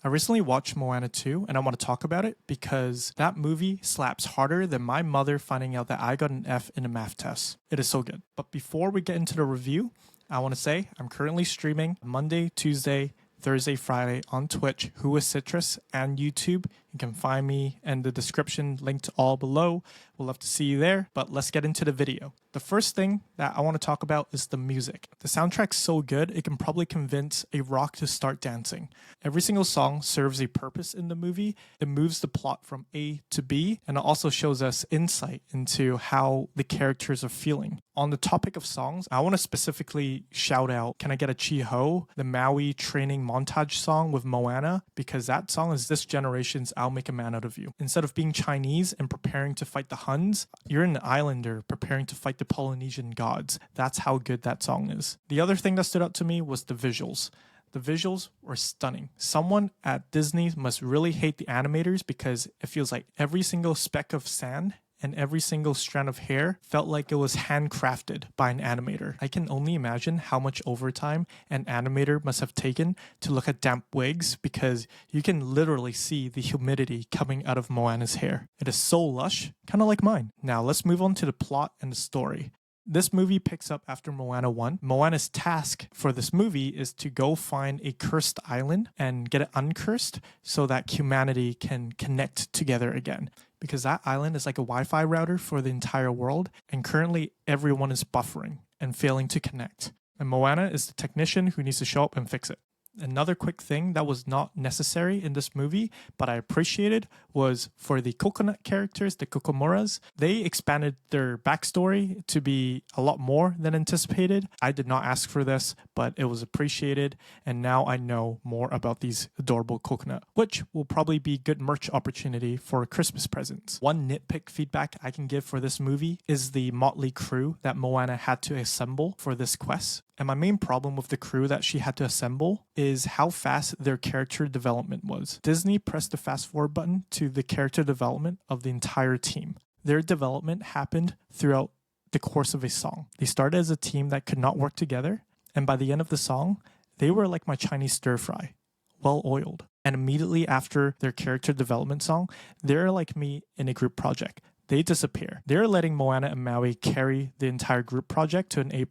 I recently watched Moana 2 and I want to talk about it because that movie slaps harder than my mother finding out that I got an F in a math test. It is so good. But before we get into the review, I want to say I'm currently streaming Monday, Tuesday, Thursday, Friday on Twitch, Who is Citrus, and YouTube. You can find me in the description linked all below. We'll love to see you there, but let's get into the video. The first thing that I want to talk about is the music. The soundtrack's so good, it can probably convince a rock to start dancing. Every single song serves a purpose in the movie. It moves the plot from A to B, and it also shows us insight into how the characters are feeling. On the topic of songs, I want to specifically shout out Can I Get a CHEEHOO, the Maui training montage song with Moana, because that song is this generation's I'll Make a Man Out of You. Instead of being Chinese and preparing to fight the Huns, you're an islander preparing to fight the Polynesian gods. That's how good that song is. The other thing that stood out to me was the visuals. The visuals were stunning. Someone at Disney must really hate the animators because it feels like every single speck of sand and every single strand of hair felt like it was handcrafted by an animator. I can only imagine how much overtime an animator must have taken to look at damp wigs because you can literally see the humidity coming out of Moana's hair. It is so lush, kind of like mine. Now let's move on to the plot and the story. This movie picks up after Moana 1. Moana's task for this movie is to go find a cursed island and get it uncursed so that humanity can connect together again. Because that island is like a Wi-Fi router for the entire world, and currently everyone is buffering and failing to connect. And Moana is the technician who needs to show up and fix it. Another quick thing that was not necessary in this movie, but I appreciated, was for the coconut characters, the Kokomoras. They expanded their backstory to be a lot more than anticipated. I did not ask for this, but it was appreciated, and now I know more about these adorable coconut, which will probably be good merch opportunity for Christmas presents. One nitpick feedback I can give for this movie is the motley crew that Moana had to assemble for this quest. And my main problem with the crew that she had to assemble is how fast their character development was. Disney pressed the fast forward button to the character development of the entire team. Their development happened throughout the course of a song. They started as a team that could not work together, and by the end of the song, they were like my Chinese stir fry, well oiled. And immediately after their character development song, they're like me in a group project. They disappear. They're letting Moana and Maui carry the entire group project to an A+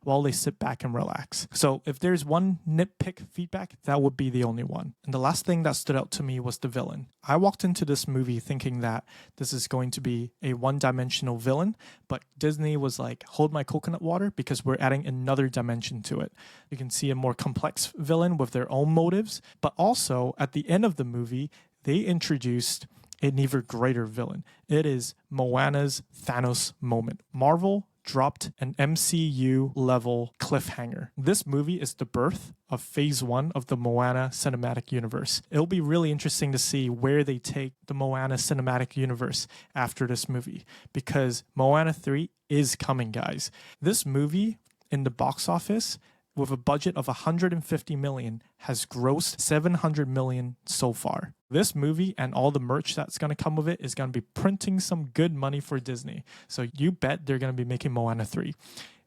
while they sit back and relax. So if there's one nitpick feedback, that would be the only one. And the last thing that stood out to me was the villain. I walked into this movie thinking that this is going to be a one-dimensional villain, but Disney was like, hold my coconut water because we're adding another dimension to it. You can see a more complex villain with their own motives, but also at the end of the movie, they introduced an even greater villain. It is Moana's Thanos moment. Marvel dropped an MCU level cliffhanger. This movie is the birth of phase 1 of the Moana cinematic universe. It'll be really interesting to see where they take the Moana cinematic universe after this movie, because Moana 3 is coming, guys. This movie in the box office with a budget of $150 million has grossed $700 million so far. This movie and all the merch that's going to come with it is going to be printing some good money for Disney. So you bet they're going to be making Moana 3.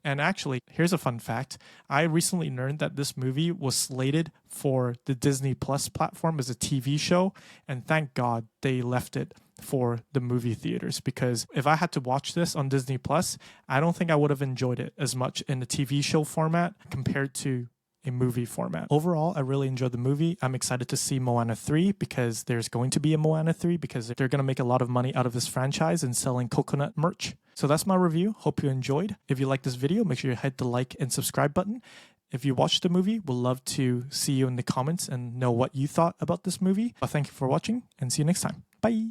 And actually, here's a fun fact. I recently learned that this movie was slated for the Disney Plus platform as a TV show, and thank God they left it for the movie theaters, because if I had to watch this on Disney Plus, I don't think I would have enjoyed it as much in the TV show format compared to a movie format. Overall, I really enjoyed the movie. I'm excited to see Moana 3 because there's going to be a Moana 3 because they're going to make a lot of money out of this franchise and selling coconut merch. So that's my review. Hope you enjoyed. If you like this video, make sure you hit the like and subscribe button. If you watched the movie, we'll love to see you in the comments and know what you thought about this movie. But thank you for watching and see you next time. Bye.